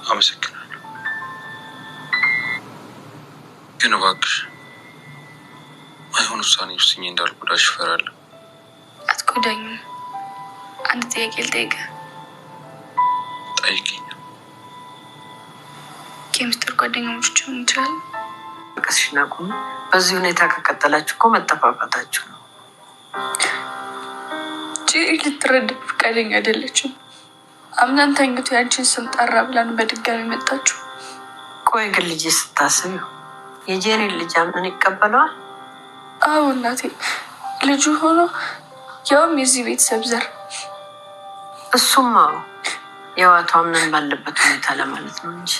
አመሰግናለሁ። ግን እባክሽ አይሆን ውሳኔ ውስጥኝ እንዳልጎዳሽ እፈራለሁ። አትጎዳኝም። አንድ ጥያቄ ልጠይቅህ። ጠይቂኝ። የምስጢር ጓደኛሞች ሆን ይችላል? ቅስሽና ቁም። በዚህ ሁኔታ ከቀጠላችሁ እኮ መጠፋፋታችሁ ነው። ልትረዳ ፈቃደኛ አይደለችም። አምናን ተኝቶ ያንቺን ስም ጠራ ብላን በድጋሚ መጣችሁ። ቆይ ግን ልጅ ስታስብ የጄሪን ልጅ አምነን ይቀበለዋል? አዎ እናቴ፣ ልጁ ሆኖ ያውም የዚህ ቤተሰብ ዘር። እሱማ የዋቱ አምነን ባለበት ሁኔታ ለማለት ነው እንጂ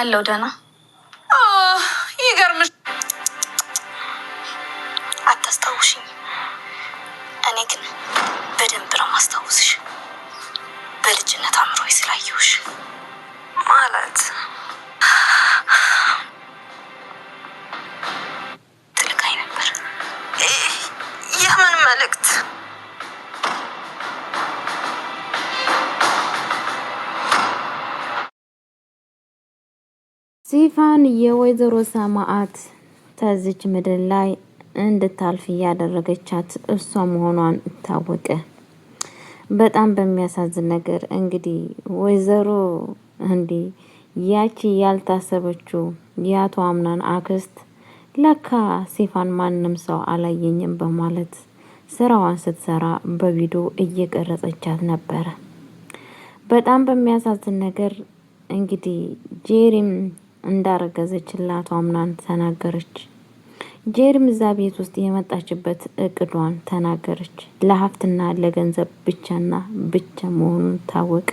አለው ደህና። ይገርምሽ፣ አታስታውሽኝ። እኔ ግን በደንብ ነው ማስታወስሽ። በልጅነት አምሮኝ ስላየሁሽ ማለት ትልካኝ ነበር። የምን መልእክት? ሲፋን የወይዘሮ ሰማዓት ተዝች ምድር ላይ እንድታልፍ እያደረገቻት እሷ መሆኗን ታወቀ። በጣም በሚያሳዝን ነገር እንግዲህ ወይዘሮ ያቺ ያልታሰበችው የአቶ አምናን አክስት ለካ ሲፋን ማንም ሰው አላየኝም በማለት ስራዋን ስትሰራ በቪዲዮ እየቀረጸቻት ነበረ። በጣም በሚያሳዝን ነገር እንግዲህ ጄሪም እንዳረገዘችላት አምናን ተናገረች። ጄሪም እዛ ቤት ውስጥ የመጣችበት እቅዷን ተናገረች። ለሀብትና ለገንዘብ ብቻና ብቻ መሆኑን ታወቀ።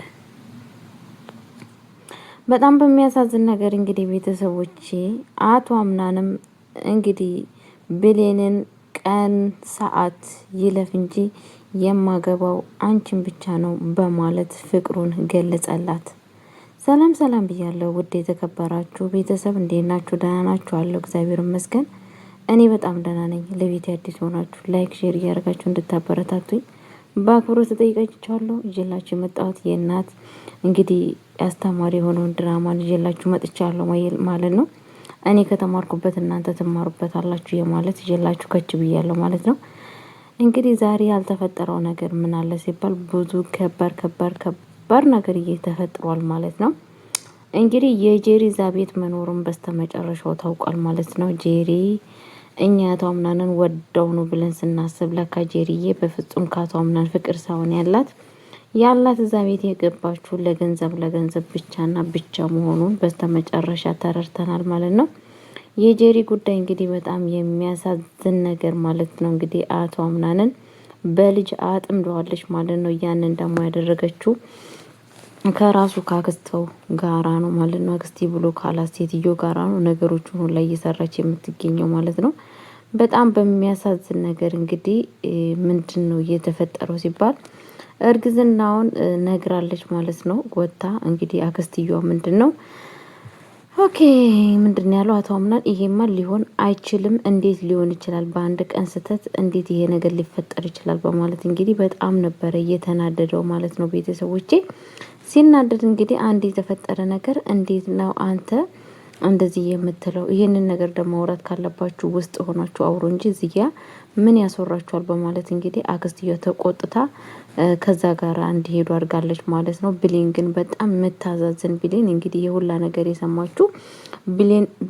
በጣም በሚያሳዝን ነገር እንግዲህ ቤተሰቦቼ አቶ አምናንም እንግዲህ ብሌንን ቀን ሰዓት ይለፍ እንጂ የማገባው አንቺን ብቻ ነው በማለት ፍቅሩን ገለጸላት። ሰላም ሰላም ብያለሁ። ውድ የተከበራችሁ ቤተሰብ እንዴት ናችሁ? ደህና ናችሁ? አለሁ እግዚአብሔር ይመስገን እኔ በጣም ደህና ነኝ። ለቤት አዲስ ሆናችሁ ላይክ ሼር እያደረጋችሁ እንድታበረታቱኝ በአክብሮት ተጠይቃችኋለሁ። ይዤላችሁ የመጣሁት የእናት እንግዲህ አስተማሪ የሆነውን ድራማን ይዤላችሁ መጥቻለሁ ማለት ነው። እኔ ከተማርኩበት እናንተ ትማሩበት አላችሁ የማለት ይዤላችሁ ከች ብያለሁ ማለት ነው። እንግዲህ ዛሬ ያልተፈጠረው ነገር ምን አለ ሲባል ብዙ ከባድ ነገር እየተፈጥሯል ማለት ነው። እንግዲህ የጄሪ እዛ ቤት መኖሩን በስተመጨረሻው ታውቋል ማለት ነው። ጄሪ እኛ አቶ አምናንን ወደው ነው ብለን ስናስብ ለካ ጄሪዬ በፍጹም ከአቶ አምናን ፍቅር ሳይሆን ያላት እዛ ቤት የገባችሁ ለገንዘብ ብቻና ብቻ መሆኑን በስተመጨረሻ ተረድተናል ማለት ነው። የጄሪ ጉዳይ እንግዲህ በጣም የሚያሳዝን ነገር ማለት ነው። እንግዲህ አቶ አምናንን በልጅ አጥምደዋለች ማለት ነው። ያንን ደግሞ ያደረገችው ከራሱ ካክስተው ጋራ ነው ማለት ነው። አክስቴ ብሎ ካላት ሴትዮ ጋራ ነው ነገሮችን ሁሉ ላይ እየሰራች የምትገኘው ማለት ነው። በጣም በሚያሳዝን ነገር እንግዲህ ምንድነው እየተፈጠረው ሲባል እርግዝናውን ነግራለች ማለት ነው። ወጣ እንግዲህ አክስትዮዋ ምንድነው ምንድን ያለው አቶ አምናን ይሄማ ሊሆን አይችልም፣ እንዴት ሊሆን ይችላል? በአንድ ቀን ስተት እንዴት ይሄ ነገር ሊፈጠር ይችላል? በማለት እንግዲህ በጣም ነበረ እየተናደደው ማለት ነው። ቤተሰቦቼ ሲናደድ እንግዲህ አንድ የተፈጠረ ነገር እንዴት ነው አንተ እንደዚህ የምትለው? ይሄንን ነገር ደግሞ ማውራት ካለባችሁ ውስጥ ሆናችሁ አውሩ እንጂ እዚያ ምን ያስወራችኋል? በማለት እንግዲህ አክስትዮዋ ተቆጥታ ከዛ ጋር እንዲሄዱ አድርጋለች ማለት ነው። ብሌን ግን በጣም የምታዛዝን ብሌን እንግዲህ የሁላ ነገር የሰማችሁ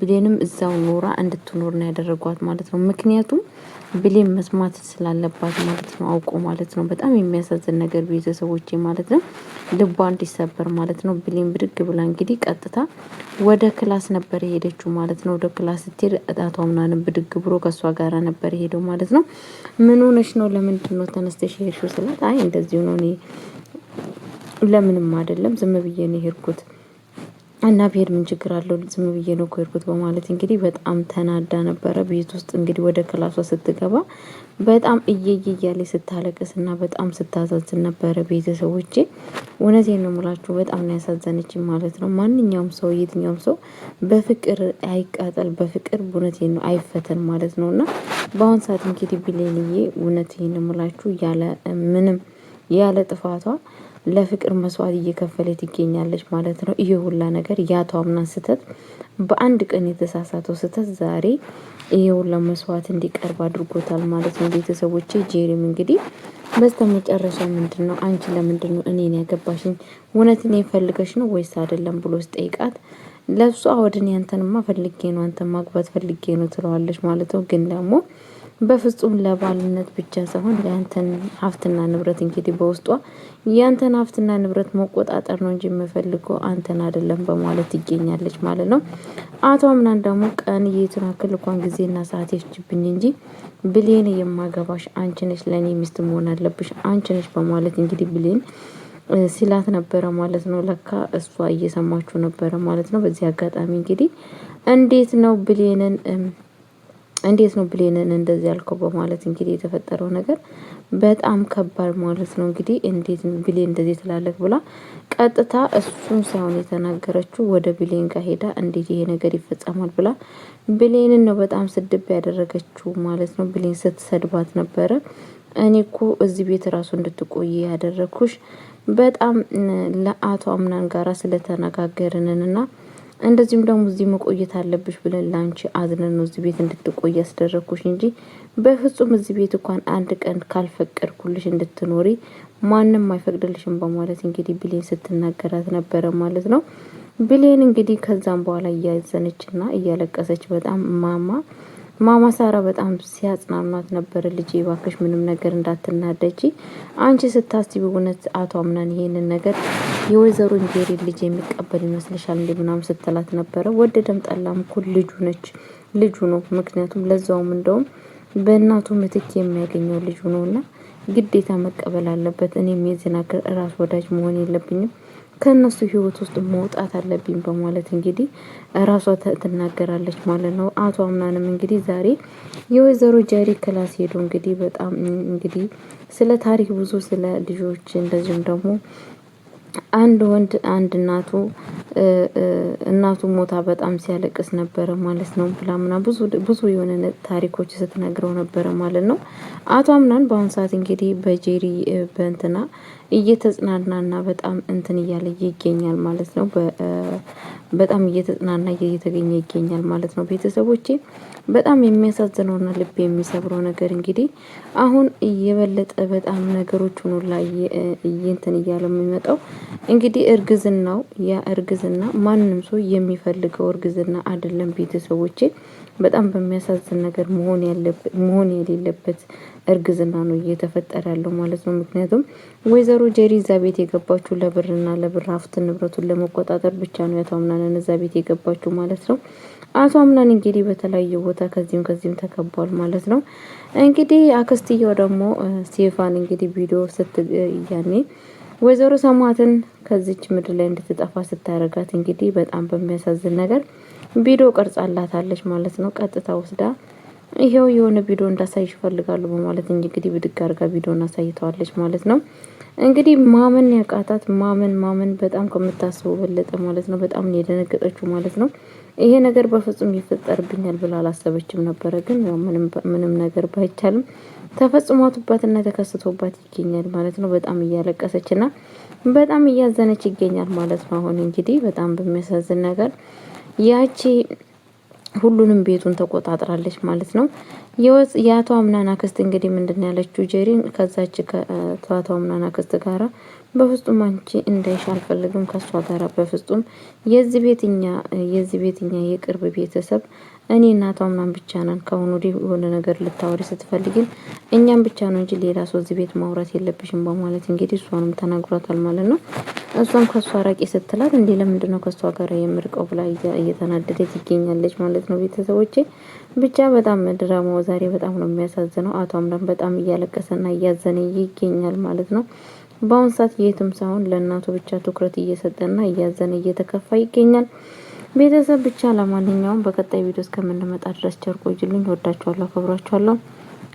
ብሌንም እዛው ኖራ እንድትኖር ነው ያደረጓት ማለት ነው። ምክንያቱም ብሌን መስማት ስላለባት ማለት ነው፣ አውቆ ማለት ነው። በጣም የሚያሳዝን ነገር ቤተሰቦቼ ማለት ነው። ልቧ እንዲሰበር ማለት ነው። ብሌን ብድግ ብላ እንግዲህ ቀጥታ ወደ ክላስ ነበር የሄደችው ማለት ነው። ወደ ክላስ ስትሄድ አቶ አምናንም ብድግ ብሎ ከሷ ጋር ነበር የሄደው ማለት ነው። ምን ሆነሽ ነው? ለምንድን ነው ተነስተሽ ሄድሽው ስላት አይ እንደዚህ ነው፣ እኔ ለምንም አይደለም ዝም ብዬ ነው የሄድኩት እና ብሄድ ምን ችግር አለው ዝም ብዬ ነው ኮርኩት በማለት እንግዲህ በጣም ተናዳ ነበረ። ቤት ውስጥ እንግዲህ ወደ ክላሷ ስትገባ በጣም እየየ ስታለቅስና በጣም ስታሳዝን ነበረ። ቤተሰቦቼ እውነቴን ነው የምላችሁ በጣም ነው ያሳዘነችኝ ማለት ነው። ማንኛውም ሰው የትኛውም ሰው በፍቅር አይቃጠል፣ በፍቅር እውነቴን ነው አይፈተን ማለት ነው። እና በአሁን ሰዓት እንግዲህ ብሌንዬ እውነቴን ነው የምላችሁ ያለ ጥፋቷ ለፍቅር መስዋዕት እየከፈለ ትገኛለች ማለት ነው። ይሄ ሁላ ነገር የአቶ አምናን ስህተት በአንድ ቀን የተሳሳተው ስህተት ዛሬ ይሄ ሁላ መስዋዕት እንዲቀርብ አድርጎታል ማለት ነው። ቤተሰቦቼ ጄሪም እንግዲህ በስተመጨረሻ ምንድነው አንቺ ለምንድነው እኔን ያገባሽኝ? እውነት እኔ ፈልገሽ ነው ወይስ አይደለም ብሎ ስጠይቃት ለሷ ወድኔ አንተንማ ፈልጌ ነው አንተን ማግባት ፈልጌ ነው ትለዋለች ማለት ነው። ግን ደግሞ በፍጹም ለባልነት ብቻ ሳይሆን ለአንተን ሀብትና ንብረት እንግዲህ በውስጧ ያንተን ሀብትና ንብረት መቆጣጠር ነው እንጂ የምፈልገው አንተን አይደለም በማለት ይገኛለች ማለት ነው። አቶ አምናን ደግሞ ቀን እየተናከል እንኳን ጊዜና ሰዓት ይፍጅብኝ እንጂ ብሌን የማገባሽ አንቺ ነሽ፣ ለኔ ሚስት መሆን አለብሽ አንቺ ነሽ በማለት እንግዲህ ብሌን ሲላት ነበረ ማለት ነው። ለካ እሷ እየሰማችሁ ነበረ ማለት ነው። በዚህ አጋጣሚ እንግዲህ እንዴት ነው ብሌንን እንደዚህ ያልከው በማለት እንግዲህ የተፈጠረው ነገር በጣም ከባድ ማለት ነው። እንግዲህ እንዴት ብሌን እንደዚህ ትላለክ ብላ ቀጥታ እሱን ሳይሆን የተናገረችው ወደ ብሌን ጋር ሄዳ እንዴት ይሄ ነገር ይፈጸማል ብላ ብሌንን ነው በጣም ስድብ ያደረገችው ማለት ነው። ብሌን ስትሰድባት ነበረ። እኔ እኮ እዚህ ቤት ራሱ እንድትቆይ ያደረኩሽ በጣም ለአቶ አምናን ጋራ ስለተነጋገርንና እንደዚህም ደግሞ እዚህ መቆየት አለብሽ ብለን ላንቺ አዝነን ነው እዚህ ቤት እንድትቆይ ያስደረኩሽ እንጂ በፍጹም እዚህ ቤት እንኳን አንድ ቀን ካልፈቀድኩልሽ እንድትኖሪ ማንም አይፈቅድልሽም በማለት እንግዲህ ብሌን ስትናገራት ነበረ ማለት ነው። ብሌን እንግዲህ ከዛም በኋላ እያዘነችና እያለቀሰች በጣም ማማ ሳራ በጣም ሲያጽናናት ነበር። ልጄ ባክሽ ምንም ነገር እንዳትናደጂ፣ አንቺ ስታስቢ እውነት አቶ አምናን ይሄንን ነገር የወይዘሮ እንጀሪ ልጅ የሚቀበል ይመስልሻል እንዴ ምናምን ስትላት ነበረ። ወደደም ጠላም እኮ ልጁ ነው። ምክንያቱም ለዛውም እንደውም በእናቱ ምትክ የሚያገኘው ልጁ ነውና ግዴታ መቀበል አለበት። እኔም የዚህ ነገር ራስ ወዳጅ መሆን የለብኝም ከነሱ ህይወት ውስጥ መውጣት አለብኝ በማለት እንግዲህ ራሷ ትናገራለች ማለት ነው። አቶ አምናንም እንግዲህ ዛሬ የወይዘሮ ጀሪ ክላስ ሄዶ እንግዲህ በጣም እንግዲህ ስለ ታሪክ ብዙ ስለ ልጆች እንደዚሁም ደግሞ አንድ ወንድ አንድ እናቱ ሞታ በጣም ሲያለቅስ ነበረ ማለት ነው። ብላምና ብዙ የሆነ ታሪኮች ስትነግረው ነበረ ማለት ነው። አቶ አምናን በአሁን ሰዓት እንግዲህ በጄሪ በእንትና እየተጽናናና በጣም እንትን እያለ ይገኛል ማለት ነው። በጣም እየተጽናና እየተገኘ ይገኛል ማለት ነው። ቤተሰቦቼ በጣም የሚያሳዝነውና ልብ የሚሰብረው ነገር እንግዲህ አሁን እየበለጠ በጣም ነገሮችን ሁሉ እንትን እያለ የሚመጣው እንግዲህ እርግዝናው እርግዝና ማንንም ሰው የሚፈልገው እርግዝና አይደለም። ቤተሰቦቼ በጣም በሚያሳዝን ነገር መሆን የሌለበት እርግዝና ነው እየተፈጠረ ያለው ማለት ነው። ምክንያቱም ወይዘሮ ጄሪ እዛ ቤት የገባችው ለብር ሀብት ንብረቱን ለመቆጣጠር ብቻ ነው። አቶ አምናን እዛ ቤት የገባችው ማለት ነው። አቶ አምናን እንግዲህ በተለያየ ቦታ ከዚህም ተከቧል ማለት ነው። እንግዲህ አክስትየው ደግሞ ስቴፋን እንግዲህ ቪዲዮ ያኔ ወይዘሮ ሰማትን ከዚች ምድር ላይ እንድትጠፋ ስታረጋት እንግዲህ በጣም በሚያሳዝን ነገር ቪዲዮ ቀርጻላታለች ማለት ነው። ቀጥታ ወስዳ ይሄው የሆነ ቪዲዮ እንዳሳይሽ ፈልጋሉ በማለት እንግዲህ ብድግ አድርጋ ቪዲዮን አሳይተዋለች ማለት ነው። እንግዲህ ማመን ያቃታት ማመን በጣም ከምታስበው በለጠ ማለት ነው። በጣም ነው የደነገጠችው ማለት ነው። ይሄ ነገር በፍጹም ይፈጠርብኛል ብላ አላሰበችም ነበረ። ግን ያው ምንም ነገር ባይቻልም ተፈጽሟትባትና ተከስቶባት ይገኛል ማለት ነው። በጣም እያለቀሰችና በጣም እያዘነች ይገኛል ማለት ነው። አሁን እንግዲህ በጣም በሚያሳዝን ነገር ያቺ ሁሉንም ቤቱን ተቆጣጥራለች ማለት ነው። የአቶ አምናን አክስት እንግዲህ ምንድን ያለችው ጄሪን ከዛች ከአቶ አምናን አክስት ጋራ በፍጹም አንቺ እንዳይሽ አልፈልግም ከሷ ጋራ በፍጹም የዚህ ቤትኛ የቅርብ ቤተሰብ እኔ እና አቶ አምናን ብቻ ነን። ከአሁን ወዲህ የሆነ ነገር ልታወሪ ስትፈልጊን እኛም ብቻ ነው እንጂ ሌላ ሰው እዚህ ቤት ማውራት የለብሽም በማለት እንግዲህ እሷንም ተናግሯታል ማለት ነው። እሷም ከሷ ራቂ ስትላት እንዴ ለምንድን ነው ከሷ ጋር የምርቀው ብላ እየተናደደች ይገኛለች ማለት ነው። ቤተሰቦቼ ብቻ በጣም ድራማው ዛሬ በጣም ነው የሚያሳዝነው። አቶ አምናን በጣም እያለቀሰና እያዘነ ይገኛል ማለት ነው። በአሁን ሰዓት የትም ሳይሆን ለእናቱ ብቻ ትኩረት እየሰጠና እያዘነ እየተከፋ ይገኛል። ቤተሰብ ብቻ ለማንኛውም በቀጣይ ቪዲዮ እስከምንመጣ ድረስ ቸር ቆዩልኝ። ወዳችኋለሁ፣ አከብራችኋለሁ።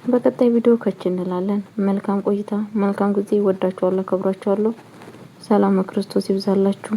በቀጣይ ቪዲዮ ከች እንላለን። መልካም ቆይታ፣ መልካም ጊዜ። ወዳችኋለሁ፣ አከብራችኋለሁ። ሰላም ክርስቶስ ይብዛላችሁ።